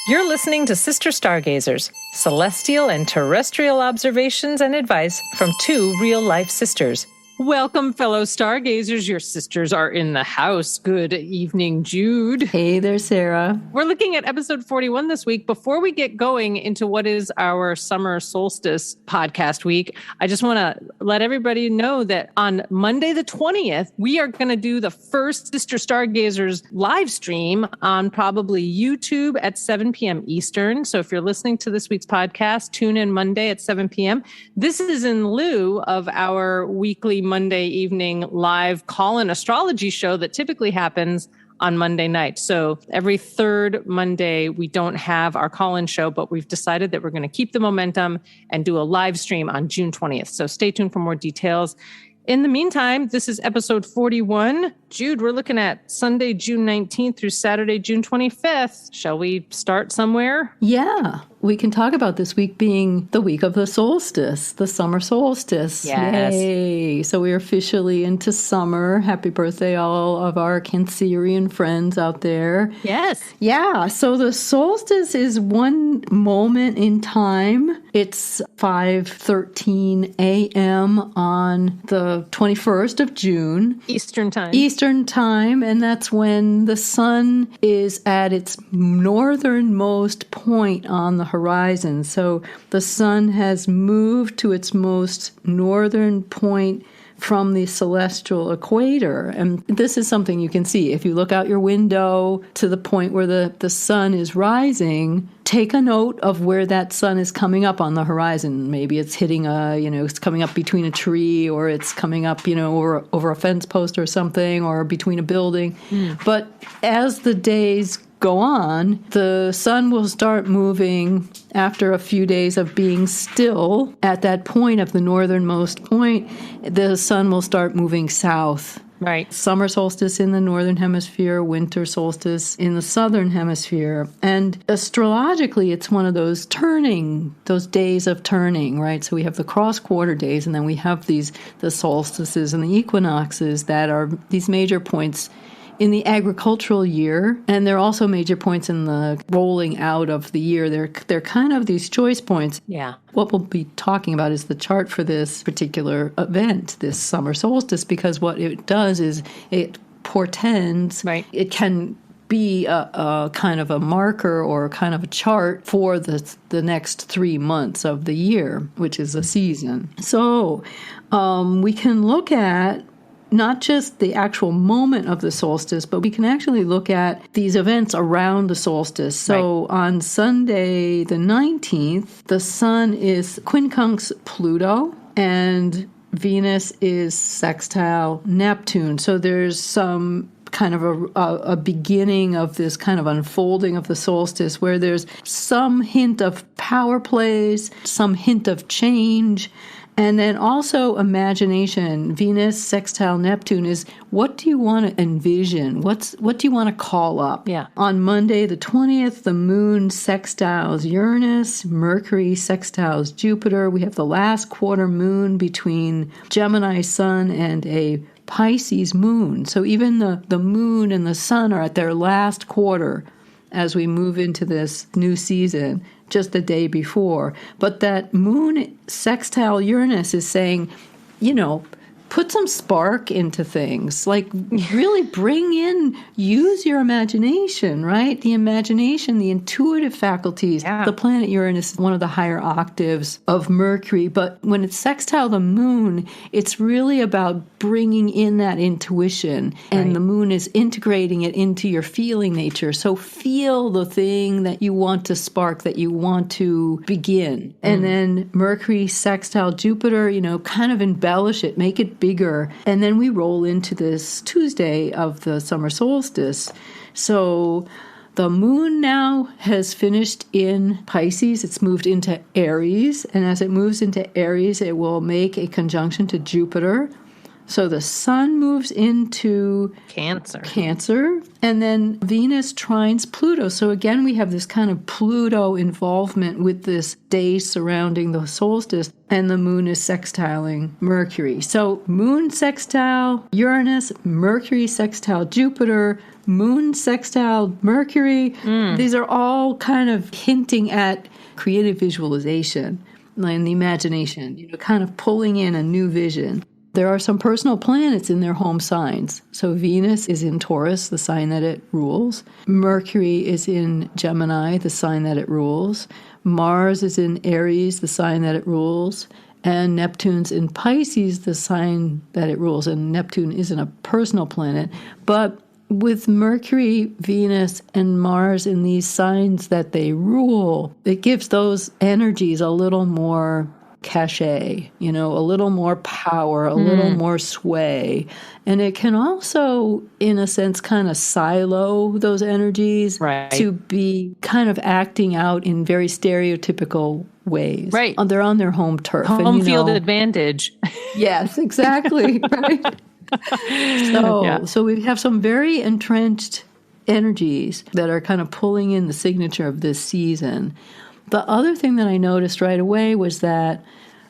You're listening to Sister Stargazers, celestial and terrestrial observations and advice from two real-life sisters. Welcome, fellow Stargazers. Your sisters are in the house. Good evening, Jude. Hey there, Sarah. We're looking at episode 41 this week. Before we get going into what is our summer solstice podcast week, I just want to let everybody know that on Monday the 20th, we are going to do the first Sister Stargazers live stream on probably YouTube at 7 p.m. Eastern. So if you're listening to this week's podcast, tune in Monday at 7 p.m. This is in lieu of our weekly Monday evening live call-in astrology show that typically happens on Monday night. So every third Monday, we don't have our call-in show, but we've decided that we're going to keep the momentum and do a live stream on June 20th. So stay tuned for more details. In the meantime, this is episode 41. Jude, we're looking at Sunday, June 19th through Saturday, June 25th. Shall we start somewhere? Yeah, we can talk about this week being the week of the solstice, the summer solstice. Yes. Yay. So we're officially into summer. Happy birthday, all of our Cancerian friends out there. Yes. Yeah, so the solstice is one moment in time. It's 5:13 a.m. on the 21st of June. Eastern time, and that's when the sun is at its northernmost point on the horizon. So the sun has moved to its most northern point from the celestial equator. And this is something you can see. If you look out your window to the point where the sun is rising, take a note of where that sun is coming up on the horizon. Maybe it's hitting it's coming up between a tree, or it's coming up, over a fence post or something, or between a building. But as the days go on, the sun will start moving after a few days of being still. At that point of the northernmost point, the sun will start moving south. Right. Summer solstice in the northern hemisphere, winter solstice in the southern hemisphere. And astrologically, it's one of those days of turning, right? So we have the cross-quarter days, and then we have the solstices and the equinoxes that are these major points in the agricultural year, and they're also major points in the rolling out of the year. They're kind of these choice points. Yeah. What we'll be talking about is the chart for this particular event, this summer solstice, because what it does is it portends. Right. It can be a kind of a marker or kind of a chart for the next 3 months of the year, which is a season. So we can look at not just the actual moment of the solstice, but we can actually look at these events around the solstice. So on Sunday the 19th, the sun is quincunx Pluto, and Venus is sextile Neptune. So there's some kind of a beginning of this kind of unfolding of the solstice where there's some hint of power plays, some hint of change. And then also imagination. Venus sextile Neptune is, what do you want to envision? What do you want to call up? Yeah. On Monday the 20th, the moon sextiles Uranus, Mercury sextiles Jupiter. We have the last quarter moon between Gemini sun and a Pisces moon. So even the moon and the sun are at their last quarter as we move into this new season, just the day before. But that moon sextile Uranus is saying, put some spark into things, like really use your imagination, right? The imagination, the intuitive faculties. Yeah. The planet Uranus is one of the higher octaves of Mercury, but when it's sextile the moon, it's really about bringing in that intuition, and the moon is integrating it into your feeling nature. So feel the thing that you want to spark, that you want to begin. And then Mercury sextile Jupiter, kind of embellish it, make it bigger. And then we roll into this Tuesday of the summer solstice. So the moon now has finished in Pisces. It's moved into Aries. And as it moves into Aries, it will make a conjunction to Jupiter. So the sun moves into Cancer. and then Venus trines Pluto. So again, we have this kind of Pluto involvement with this day surrounding the solstice, and the moon is sextiling Mercury. So moon sextile Uranus, Mercury sextile Jupiter, moon sextile Mercury. These are all kind of hinting at creative visualization and the imagination, kind of pulling in a new vision. There are some personal planets in their home signs. So Venus is in Taurus, the sign that it rules. Mercury is in Gemini, the sign that it rules. Mars is in Aries, the sign that it rules. And Neptune's in Pisces, the sign that it rules. And Neptune isn't a personal planet. But with Mercury, Venus, and Mars in these signs that they rule, it gives those energies a little more cachet, a little more power, a little more sway. And it can also, in a sense, kind of silo those energies to be kind of acting out in very stereotypical ways. Right. They're on their home turf. Home field advantage. Yes, exactly. Right. So we have some very entrenched energies that are kind of pulling in the signature of this season. The other thing that I noticed right away was that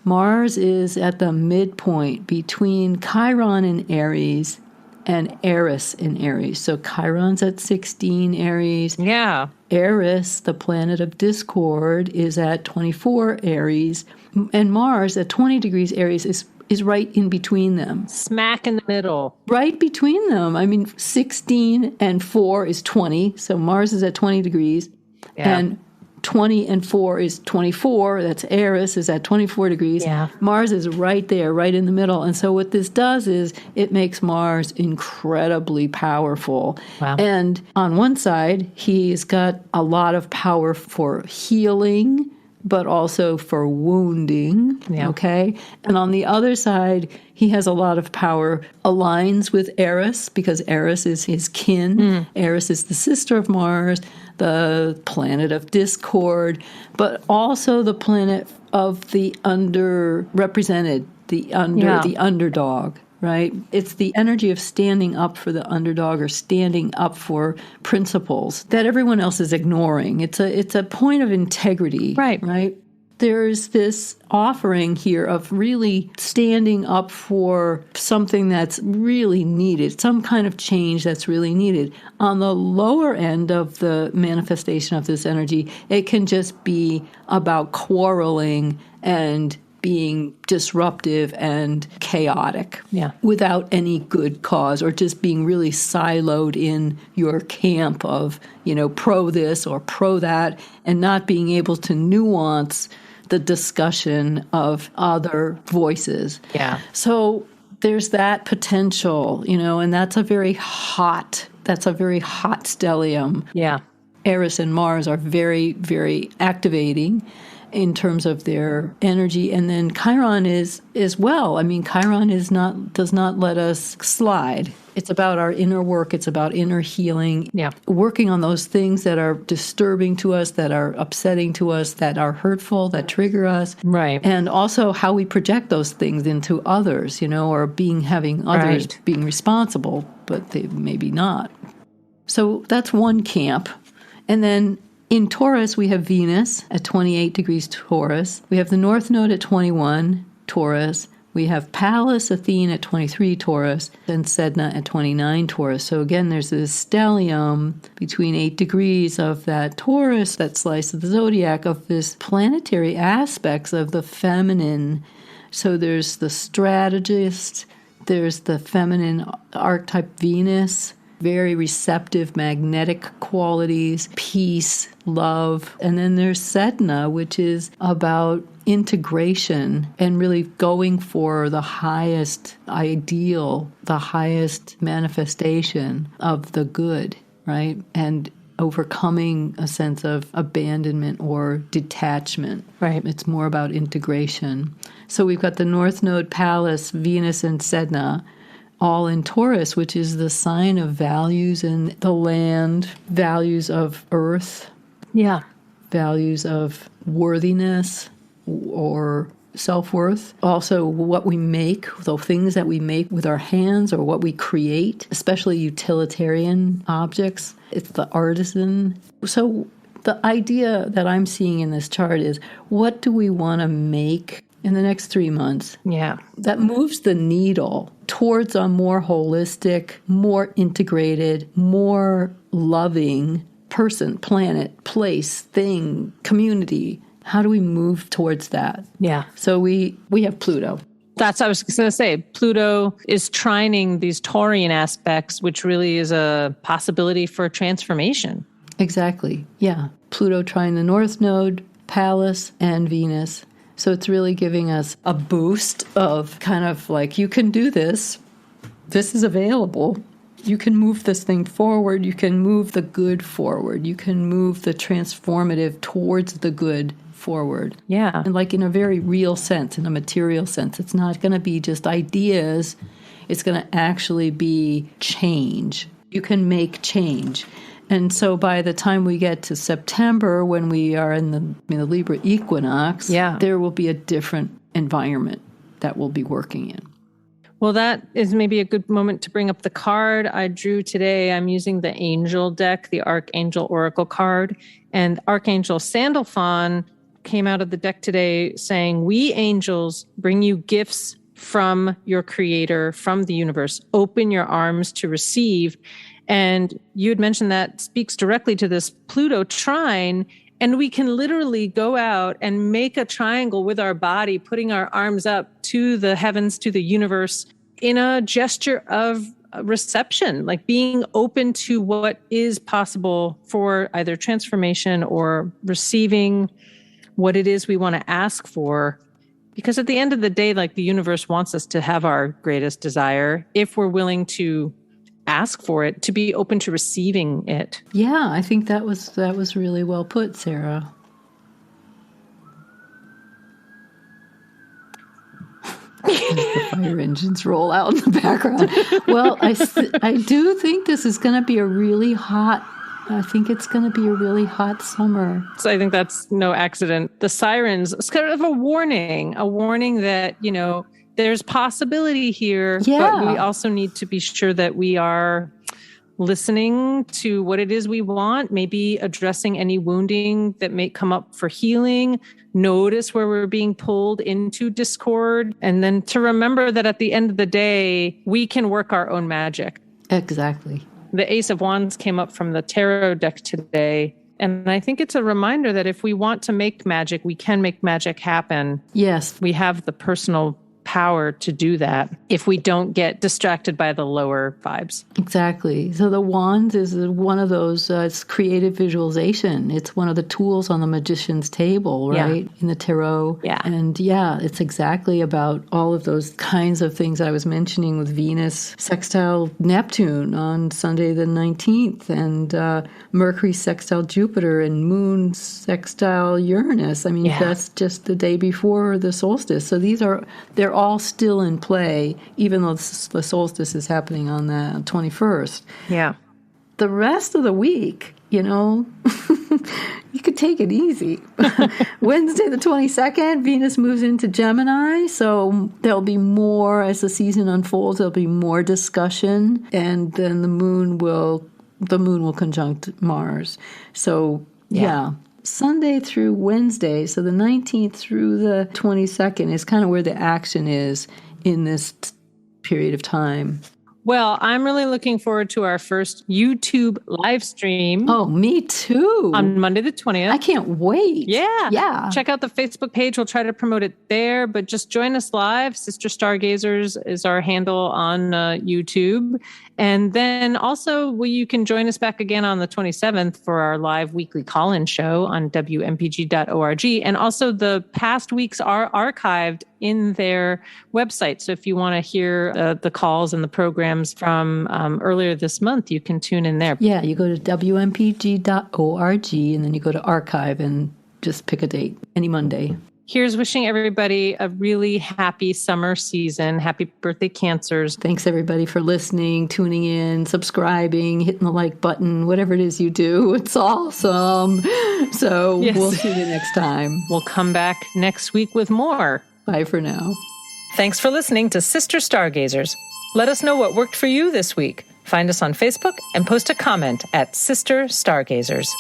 Mars is at the midpoint between Chiron in Aries and Eris in Aries. So Chiron's at 16 Aries. Yeah. Eris, the planet of discord, is at 24 Aries. And Mars at 20 degrees Aries is right in between them. Smack in the middle. Right between them. I mean, 16 and 4 is 20. So Mars is at 20 degrees. Yeah. And 20 and 4 is 24. That's Eris is at 24 degrees. Yeah. Mars is right there, right in the middle. And so what this does is it makes Mars incredibly powerful. Wow. And on one side, he's got a lot of power for healing, but also for wounding, okay? And on the other side, he has a lot of power, aligns with Eris, because Eris is his kin. Eris is the sister of Mars, the planet of discord, but also the planet of the underrepresented, the underdog. Right? It's the energy of standing up for the underdog or standing up for principles that everyone else is ignoring. It's a point of integrity. Right? There's this offering here of really standing up for something that's really needed, some kind of change that's really needed. On the lower end of the manifestation of this energy, it can just be about quarreling and being disruptive and chaotic without any good cause, or just being really siloed in your camp of, pro this or pro that, and not being able to nuance the discussion of other voices. Yeah. So there's that potential, and that's a very hot stellium. Yeah. Eris and Mars are very, very activating in terms of their energy. And then Chiron is as well. I mean, Chiron does not let us slide. It's about our inner work. It's about inner healing. Yeah. Working on those things that are disturbing to us, that are upsetting to us, that are hurtful, that trigger us. Right. And also how we project those things into others, or having others being responsible, but they maybe not. So that's one camp. And then in Taurus, we have Venus at 28 degrees Taurus. We have the North Node at 21 Taurus. We have Pallas Athene at 23 Taurus, and Sedna at 29 Taurus. So again, there's this stellium between 8 degrees of that Taurus, that slice of the zodiac, of this planetary aspects of the feminine. So there's the strategist, there's the feminine archetype Venus, very receptive, magnetic qualities, peace, love. And then there's Sedna, which is about integration and really going for the highest ideal, the highest manifestation of the good, right? And overcoming a sense of abandonment or detachment. Right. It's more about integration. So we've got the North Node, Pallas, Venus, and Sedna, all in Taurus, which is the sign of values in the land, values of earth, values of worthiness or self-worth. Also, what we make, the things that we make with our hands or what we create, especially utilitarian objects. It's the artisan. So the idea that I'm seeing in this chart is, what do we want to make in the next 3 months? Yeah. That moves the needle towards a more holistic, more integrated, more loving person, planet, place, thing, community. How do we move towards that? Yeah. So we have Pluto. That's what I was going to say. Pluto is trining these Taurian aspects, which really is a possibility for transformation. Exactly. Yeah. Pluto trine the North Node, Pallas, and Venus. So it's really giving us a boost of kind of like, you can do this. This is available. You can move this thing forward. You can move the good forward. You can move the transformative towards the good forward. Yeah. And like in a very real sense, in a material sense, it's not going to be just ideas. It's going to actually be change. You can make change. And so by the time we get to September, when we are in the Libra equinox, there will be a different environment that we'll be working in. Well, that is maybe a good moment to bring up the card I drew today. I'm using the Angel deck, the Archangel Oracle card. And Archangel Sandalphon came out of the deck today saying, "We angels bring you gifts from your creator, from the universe. Open your arms to receive." And you had mentioned that speaks directly to this Pluto trine. And we can literally go out and make a triangle with our body, putting our arms up to the heavens, to the universe, in a gesture of reception, like being open to what is possible for either transformation or receiving what it is we want to ask for. Because at the end of the day, like, the universe wants us to have our greatest desire, if we're willing to ask for it, to be open to receiving it. Yeah, I think that was really well put, Sarah. The fire engines roll out in the background. Well, I do think this is going to be a really hot. I think it's going to be a really hot summer. So I think that's no accident. The sirens, it's kind of a warning that, there's possibility here, but we also need to be sure that we are listening to what it is we want, maybe addressing any wounding that may come up for healing, notice where we're being pulled into discord, and then to remember that at the end of the day, we can work our own magic. Exactly. The Ace of Wands came up from the tarot deck today. And I think it's a reminder that if we want to make magic, we can make magic happen. Yes. We have the personal power to do that if we don't get distracted by the lower vibes. Exactly. So the wands is one of those, it's creative visualization. It's one of the tools on the magician's table, right? In the tarot. Yeah. And it's exactly about all of those kinds of things I was mentioning with Venus sextile Neptune on Sunday the 19th, and Mercury sextile Jupiter, and Moon sextile Uranus. I mean, that's just the day before the solstice. So they're all still in play, even though the solstice is happening on the 21st. Yeah. The rest of the week, you could take it easy. Wednesday the 22nd, Venus moves into Gemini, so there'll be more, as the season unfolds, there'll be more discussion, and then the moon will conjunct Mars. So, Sunday through Wednesday, so the 19th through the 22nd is kind of where the action is in this period of time. Well, I'm really looking forward to our first YouTube live stream. Oh, me too. On Monday the 20th. I can't wait. Yeah. Check out the Facebook page. We'll try to promote it there, but just join us live. Sister Stargazers is our handle on YouTube. And then also, you can join us back again on the 27th for our live weekly call-in show on WMPG.org. And also, the past weeks are archived in their website. So if you want to hear the calls and the programs from earlier this month, you can tune in there. Yeah, you go to WMPG.org and then you go to archive and just pick a date, any Monday. Here's wishing everybody a really happy summer season. Happy birthday, Cancers. Thanks, everybody, for listening, tuning in, subscribing, hitting the like button, whatever it is you do. It's awesome. So we'll see you next time. We'll come back next week with more. Bye for now. Thanks for listening to Sister Stargazers. Let us know what worked for you this week. Find us on Facebook and post a comment at Sister Stargazers.